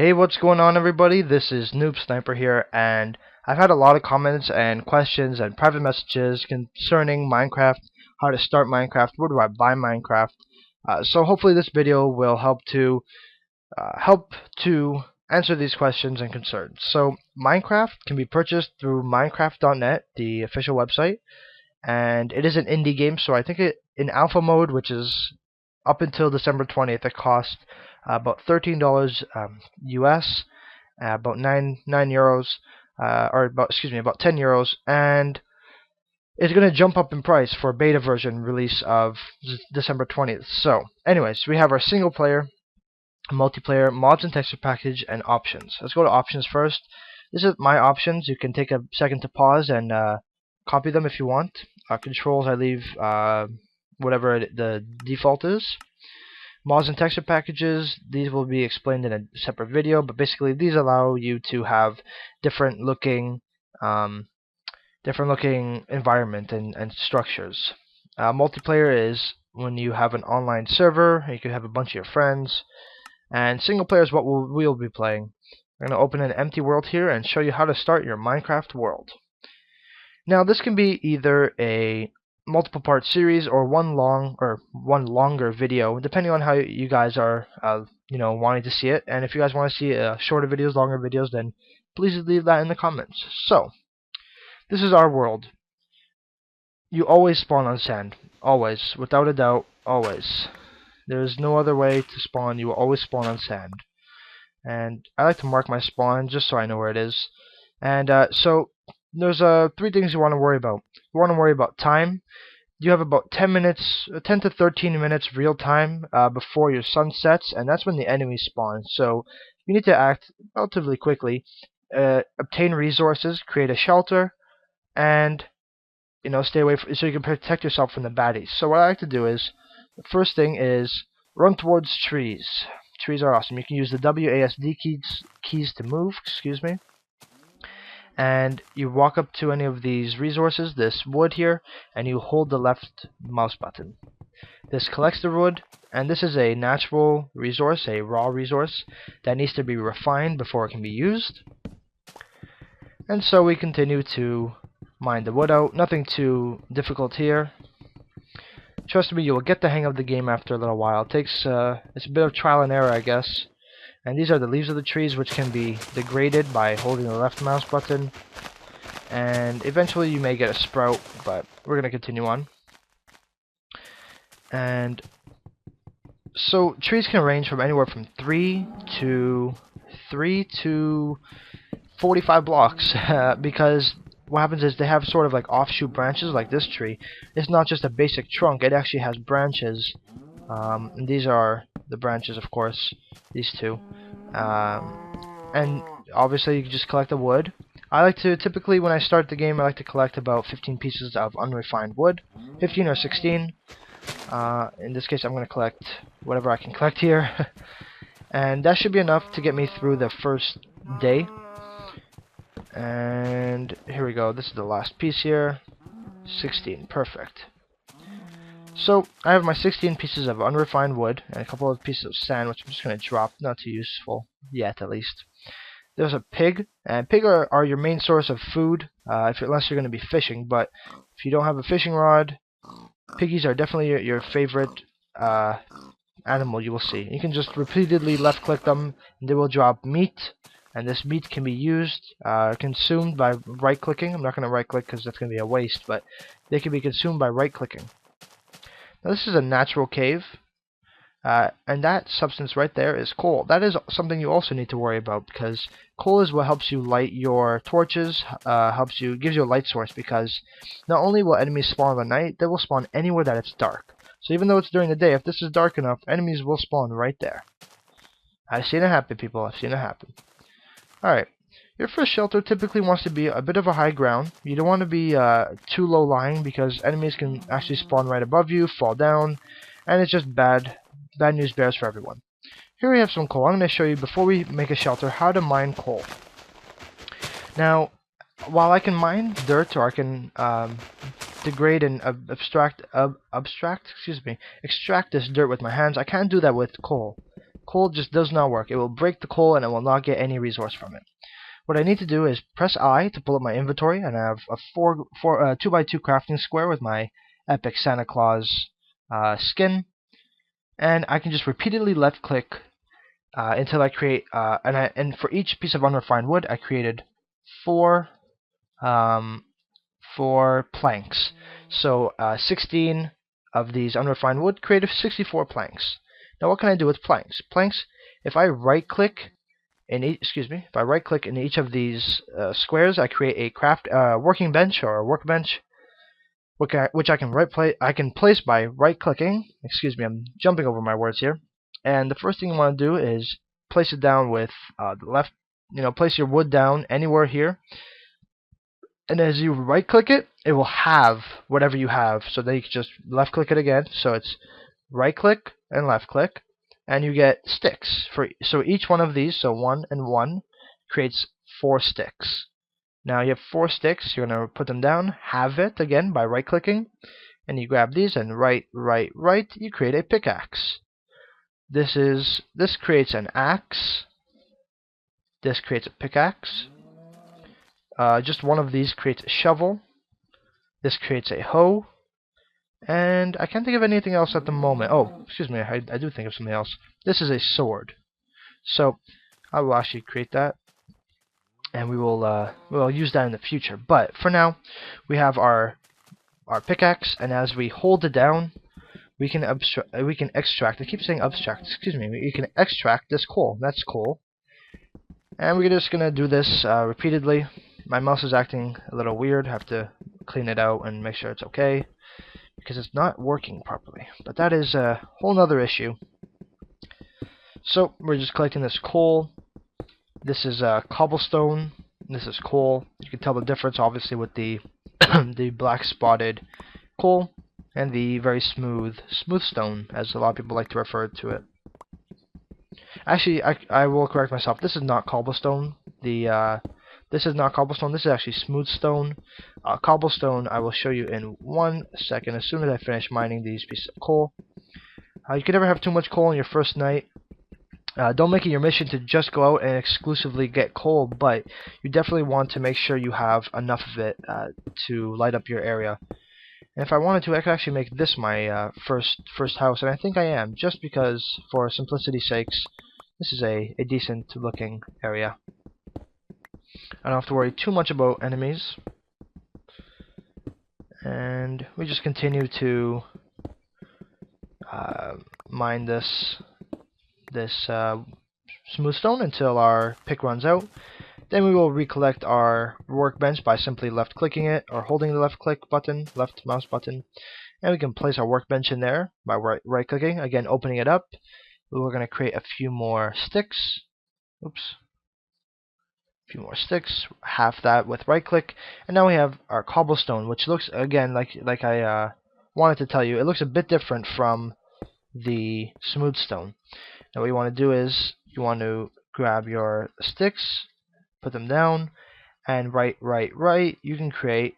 Hey, what's going on, everybody? This is Noob Sniper here, and I've had a lot of comments and questions and private messages concerning Minecraft, how to start Minecraft, where do I buy Minecraft. So hopefully this video will help to answer these questions and concerns. So Minecraft can be purchased through Minecraft.net, the official website, and it is an indie game. So I think in alpha mode, which is up until December 20th, it costs about $13 US, about 9 euros, or about 10 euros, and it's going to jump up in price for beta version release of December 20th. So, anyways, we have our single player, multiplayer, mods and texture package, and options. Let's go to options first. This is my options. You can take a second to pause and copy them if you want. Controls, I leave whatever the default is. Mods and texture packages, these will be explained in a separate video, but basically these allow you to have different looking environment and structures. Multiplayer is when you have an online server, you can have a bunch of your friends, and single player is what we'll be playing. I'm going to open an empty world here and show you how to start your Minecraft world. Now this can be either a multiple part series or one longer video, depending on how you guys are wanting to see it. And if you guys want to see shorter videos, longer videos, then please leave that in the comments. So this is our world. You always spawn on sand, always, without a doubt, always. There is no other way to spawn. You will always spawn on sand, and I like to mark my spawn just so I know where it is. And so there's 3 things you want to worry about. You want to worry about time. You have about 10 to 13 minutes real time before your sun sets, and that's when the enemies spawn. So you need to act relatively quickly, obtain resources, create a shelter, and stay away so you can protect yourself from the baddies. So what I like to do is, the first thing is run towards trees. Trees are awesome. You can use the WASD keys to move. Excuse me. And you walk up to any of these resources, this wood here, and you hold the left mouse button. This collects the wood, and this is a natural resource, a raw resource, that needs to be refined before it can be used. And so we continue to mine the wood out. Nothing too difficult here. Trust me, you will get the hang of the game after a little while. It's a bit of trial and error, I guess. And these are the leaves of the trees, which can be degraded by holding the left mouse button. And eventually you may get a sprout, but we're going to continue on. And so trees can range from anywhere from 3 to 45 blocks, because what happens is they have sort of like offshoot branches, like this tree. It's not just a basic trunk, it actually has branches. And these are the branches, of course, these two. And obviously you can just collect the wood. I like to, typically when I start the game, I like to collect about 15 pieces of unrefined wood. 15 or 16. In this case I'm going to collect whatever I can collect here. And that should be enough to get me through the first day. And here we go, this is the last piece here. 16, perfect. So I have my 16 pieces of unrefined wood and a couple of pieces of sand, which I'm just going to drop. Not too useful yet, at least. There's a pig, and pig are your main source of food, unless you're going to be fishing. But if you don't have a fishing rod, piggies are definitely your favorite animal you will see. You can just repeatedly left-click them, and they will drop meat. And this meat can be used, consumed by right-clicking. I'm not going to right-click because that's going to be a waste, but they can be consumed by right-clicking. Now this is a natural cave, and that substance right there is coal. That is something you also need to worry about, because coal is what helps you light your torches, gives you a light source, because not only will enemies spawn at night, they will spawn anywhere that it's dark. So even though it's during the day, if this is dark enough, enemies will spawn right there. I've seen it happen, people. I've seen it happen. Alright, your first shelter typically wants to be a bit of a high ground. You don't want to be too low lying, because enemies can actually spawn right above you, fall down, and it's just bad news bears for everyone. Here we have some coal. I'm going to show you, before we make a shelter, how to mine coal. Now, while I can mine dirt, or I can degrade and extract this dirt with my hands, I can't do that with coal. Coal just does not work. It will break the coal and it will not get any resource from it. What I need to do is press I to pull up my inventory, and I have a 2x2 crafting square with my epic Santa Claus skin, and I can just repeatedly left click until I create and for each piece of unrefined wood I created four um, 4 planks. So 16 of these unrefined wood create 64 planks. Now what can I do with planks? Planks, if I right click in if I right click in each of these squares, I create a working bench or a workbench, which I can place by right clicking. Excuse me, I'm jumping over my words here. And the first thing you want to do is place it down with the left. Place your wood down anywhere here, and as you right click it, it will have whatever you have. So then you can just left click it again. So it's right click and left click, and you get sticks. So each one of these, so 1 and 1, creates 4 sticks. Now you have 4 sticks. You're gonna put them down, have it again by right clicking, and you grab these and right. You create a pickaxe. This creates an axe. This creates a pickaxe. Just one of these creates a shovel. This creates a hoe. And I can't think of anything else at the moment. Oh, excuse me, I do think of something else. This is a sword. So I will actually create that, and we'll use that in the future. But for now, we have our pickaxe, and as we hold it down, we can extract. I keep saying abstract. Excuse me. We can extract this coal. That's coal, and we're just gonna do this repeatedly. My mouse is acting a little weird. I have to clean it out and make sure it's okay, because it's not working properly. But that is a whole nother issue. So we're just collecting this coal. This is cobblestone. This is coal. You can tell the difference obviously with the the black spotted coal and the very smooth stone, as a lot of people like to refer to it. Actually, I will correct myself. This is not cobblestone. This is not cobblestone. This is actually smooth stone. Cobblestone I will show you in 1 second as soon as I finish mining these pieces of coal. You can never have too much coal on your first night. Don't make it your mission to just go out and exclusively get coal, but you definitely want to make sure you have enough of it to light up your area. And if I wanted to, I could actually make this my first house, and I think I am, just because, for simplicity's sakes, this is a decent looking area. I don't have to worry too much about enemies, and we just continue to mine this smooth stone until our pick runs out. Then we will recollect our workbench by simply left clicking it or holding the left mouse button, and we can place our workbench in there by right clicking, again opening it up. We're going to create a few more sticks. Oops. A few more sticks, half that with right click, and now we have our cobblestone, which looks, again, like I wanted to tell you, it looks a bit different from the smooth stone. Now what you want to do is you want to grab your sticks, put them down, and right, you can create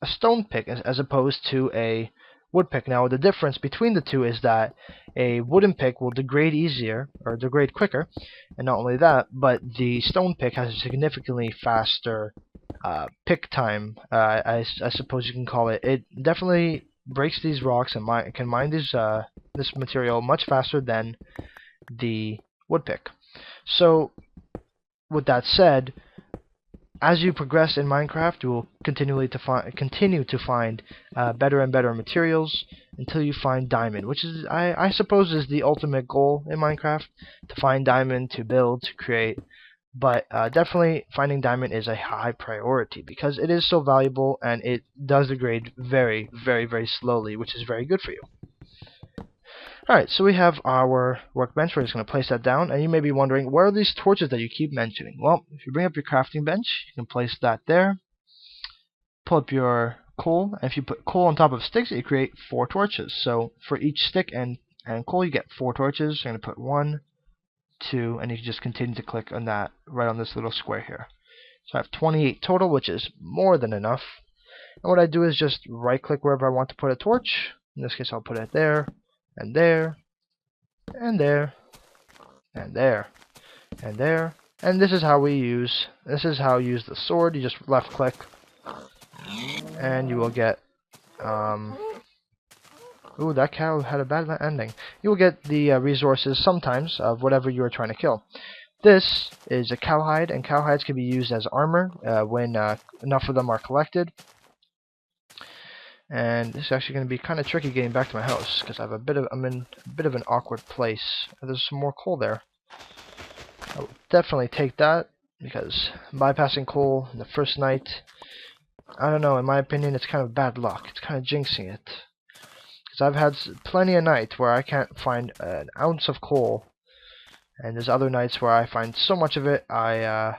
a stone pick as opposed to a wood pick. Now the difference between the two is that a wooden pick will degrade easier, or degrade quicker, and not only that, but the stone pick has a significantly faster pick time, I suppose you can call it. It definitely breaks these rocks and can mine this material much faster than the wood pick. So with that said, as you progress in Minecraft, you will continue to find better and better materials until you find diamond, which is, I suppose, is the ultimate goal in Minecraft, to find diamond, to build, to create. But definitely finding diamond is a high priority because it is so valuable and it does degrade very, very slowly, which is very good for you. Alright, so we have our workbench. We're just going to place that down, and you may be wondering, where are these torches that you keep mentioning? Well, if you bring up your crafting bench, you can place that there. Pull up your coal, and if you put coal on top of sticks, you create 4 torches. So for each stick and coal, you get 4 torches. You're going to put 1, 2, and you can just continue to click on that right on this little square here. So I have 28 total, which is more than enough. And what I do is just right click wherever I want to put a torch. In this case, I'll put it there, and there, and there. and there, and there. And this is how you use the sword. You just left click, and you will get, ooh, that cow had a bad ending. You will get the resources sometimes of whatever you are trying to kill. This is a cowhide, and cowhides can be used as armor when enough of them are collected. And this is actually going to be kind of tricky getting back to my house because I'm in a bit of an awkward place. There's some more coal there. I will definitely take that because bypassing coal in the first night, I don't know. In my opinion, it's kind of bad luck. It's kind of jinxing it. Because I've had plenty of nights where I can't find an ounce of coal, and there's other nights where I find so much of it I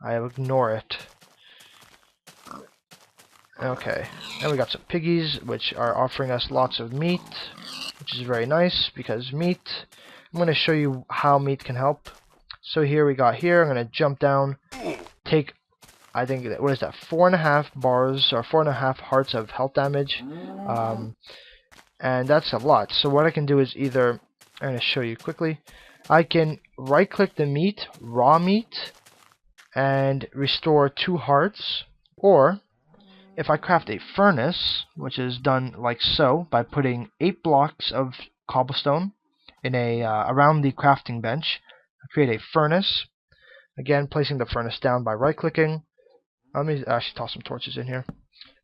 ignore it. Okay, and we got some piggies which are offering us lots of meat, which is very nice because meat. I'm going to show you how meat can help. So here I'm going to jump down, take, I think, what is that, 4.5 bars or 4.5 hearts of health damage, and that's a lot. So what I can do is either, I'm going to show you quickly, I can right click the meat, raw meat, and restore 2 hearts, or if I craft a furnace, which is done like so, by putting 8 blocks of cobblestone in around the crafting bench, I create a furnace. Again, placing the furnace down by right-clicking. Let me actually toss some torches in here.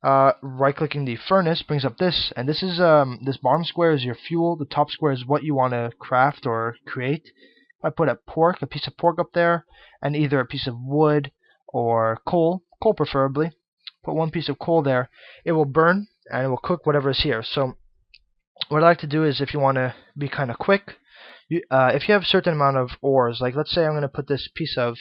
Right-clicking the furnace brings up this, and this is this bottom square is your fuel. The top square is what you want to craft or create. If I put a piece of pork up there, and either a piece of wood or coal preferably. Put 1 piece of coal there, it will burn and it will cook whatever is here. So what I like to do is, if you want to be kind of quick, if you have a certain amount of ores, like let's say I'm going to put this piece of,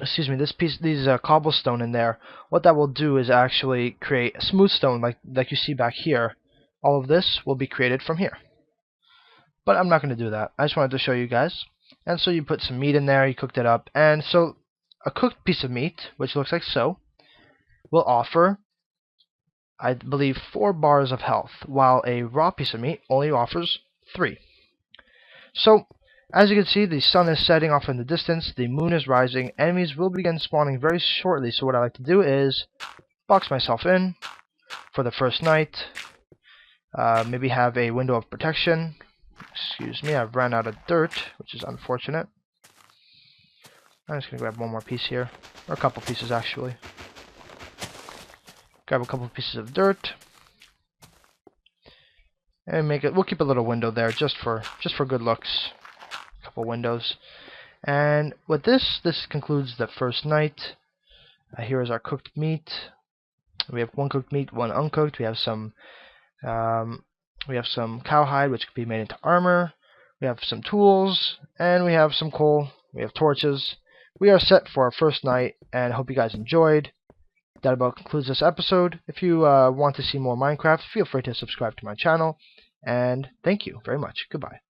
these cobblestone in there, what that will do is actually create a smooth stone like you see back here. All of this will be created from here. But I'm not going to do that. I just wanted to show you guys. And so you put some meat in there, you cooked it up, and so a cooked piece of meat, which looks like so, will offer, I believe, 4 bars of health, while a raw piece of meat only offers 3. So, as you can see, the sun is setting off in the distance, the moon is rising, enemies will begin spawning very shortly, so what I like to do is box myself in for the first night, maybe have a window of protection. Excuse me, I've ran out of dirt, which is unfortunate. I'm just going to grab 1 more piece here, or a couple pieces actually. Grab a couple of pieces of dirt, and we'll keep a little window there just for good looks. A couple windows. And with this concludes the first night. Here is our cooked meat. We have 1 cooked meat, 1 uncooked. We have some cowhide, which can be made into armor. We have some tools, and we have some coal. We have torches. We are set for our first night, and I hope you guys enjoyed. That about concludes this episode. If you want to see more Minecraft, feel free to subscribe to my channel. And thank you very much. Goodbye.